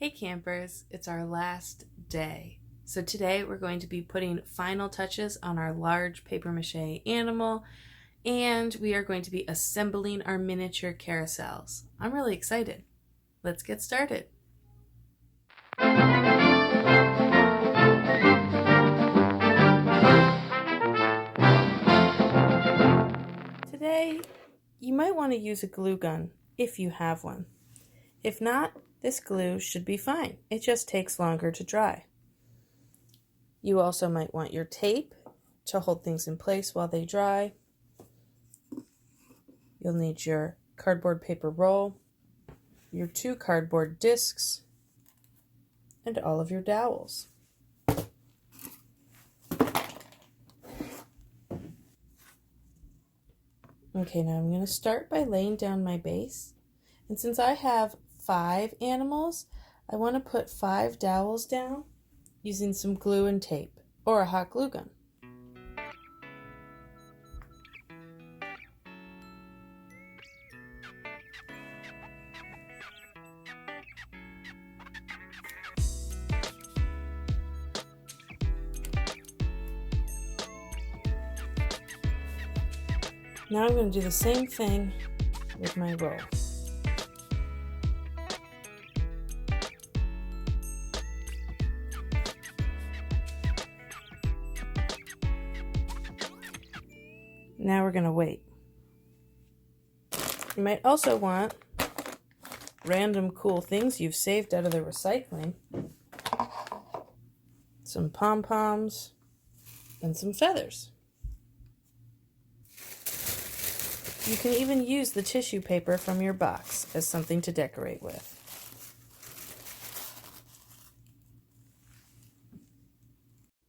Hey campers, it's our last day. So today we're going to be putting final touches on our large paper mache animal, and we are going to be assembling our miniature carousels. I'm really excited. Let's get started. Today, you might want to use a glue gun if you have one. If not, this glue should be fine. It just takes longer to dry. You also might want your tape to hold things in place while they dry. You'll need your cardboard paper roll, your 2 cardboard discs, and all of your dowels. Okay, now I'm going to start by laying down my base. And since I have 5 animals, I want to put 5 dowels down using some glue and tape or a hot glue gun. Now I'm going to do the same thing with my roll. Now we're going to wait. You might also want random cool things you've saved out of the recycling. Some pom-poms and some feathers. You can even use the tissue paper from your box as something to decorate with.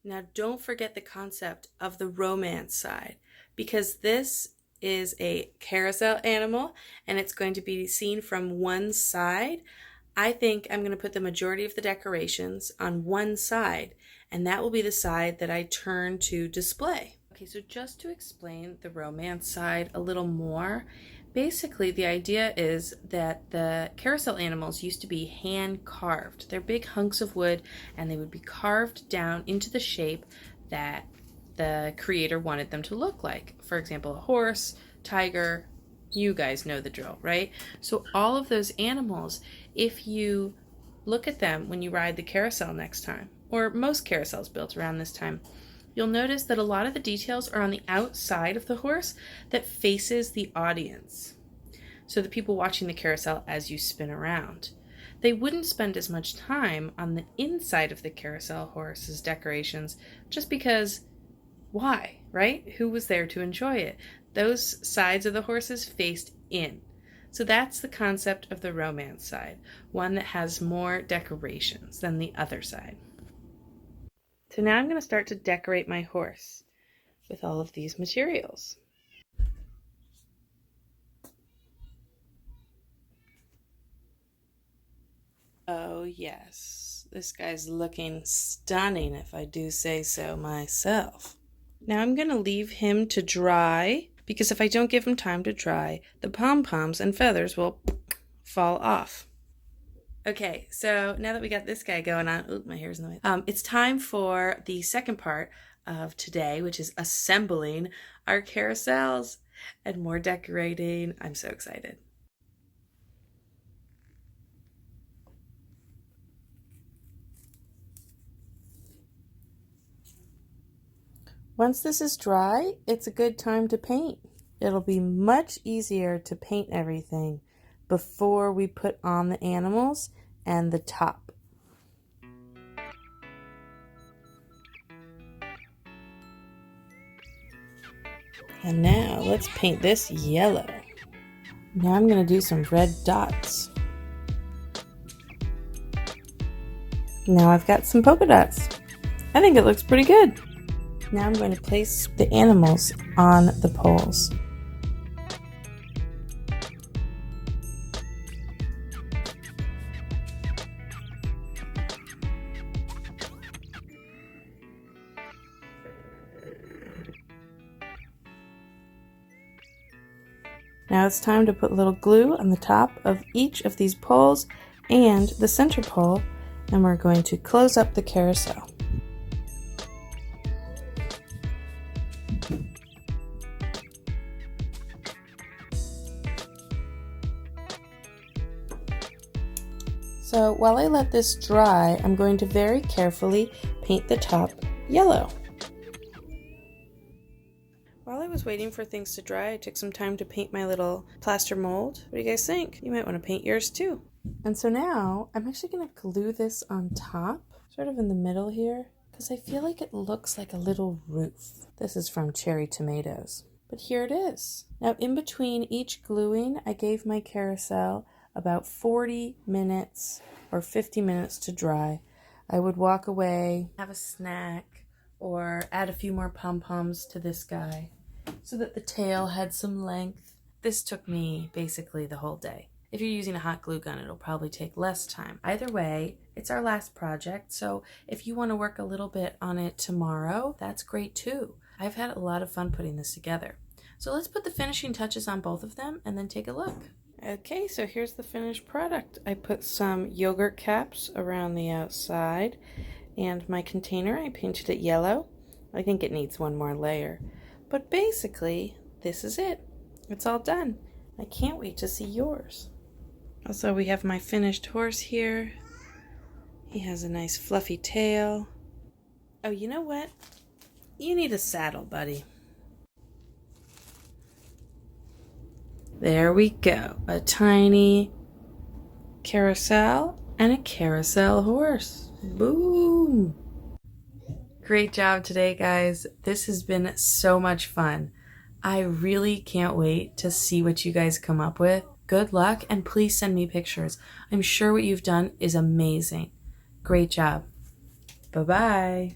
Now don't forget the concept of the romance side, because this is a carousel animal and it's going to be seen from one side. I think I'm going to put the majority of the decorations on one side, and that will be the side that I turn to display. Okay, so just to explain the romance side a little more, basically the idea is that the carousel animals used to be hand carved. They're big hunks of wood and they would be carved down into the shape that the creator wanted them to look like. For example, a horse, tiger, you guys know the drill, right? So all of those animals, if you look at them when you ride the carousel next time, or most carousels built around this time, you'll notice that a lot of the details are on the outside of the horse that faces the audience. So the people watching the carousel as you spin around. They wouldn't spend as much time on the inside of the carousel horse's decorations just because, why, right? Who was there to enjoy it? Those sides of the horses faced in. So that's the concept of the romance side, one that has more decorations than the other side. So now I'm going to start to decorate my horse with all of these materials. Oh yes, this guy's looking stunning if I do say so myself. Now I'm going to leave him to dry, because if I don't give him time to dry, the pom-poms and feathers will fall off. Okay, so now that we got this guy going on, ooh, my hair's in the way. It's time for the second part of today, which is assembling our carousels and more decorating. I'm so excited. Once this is dry, it's a good time to paint. It'll be much easier to paint everything before we put on the animals and the top. And now let's paint this yellow. Now I'm going to do some red dots. Now I've got some polka dots. I think it looks pretty good. Now I'm going to place the animals on the poles. Now it's time to put a little glue on the top of each of these poles and the center pole, and we're going to close up the carousel. So while I let this dry, I'm going to very carefully paint the top yellow. While I was waiting for things to dry, I took some time to paint my little plaster mold. What do you guys think? You might want to paint yours too. And so now I'm actually going to glue this on top, sort of in the middle here, because I feel like it looks like a little roof. This is from cherry tomatoes, but here it is. Now in between each gluing, I gave my carousel about 40 minutes or 50 minutes to dry. I would walk away, have a snack, or add a few more pom-poms to this guy so that the tail had some length. This took me basically the whole day. If you're using a hot glue gun, it'll probably take less time. Either way, it's our last project, so if you want to work a little bit on it tomorrow, that's great too. I've had a lot of fun putting this together. So let's put the finishing touches on both of them and then take a look. Okay, so here's the finished product. I put some yogurt caps around the outside, and my container, I painted it yellow. I think it needs one more layer. But basically, this is it. It's all done. I can't wait to see yours. Also, we have my finished horse here. He has a nice fluffy tail. Oh, you know what? You need a saddle, buddy. There we go. A tiny carousel and a carousel horse. Boom! Great job today, guys. This has been so much fun. I really can't wait to see what you guys come up with. Good luck, and please send me pictures. I'm sure what you've done is amazing. Great job. Bye-bye.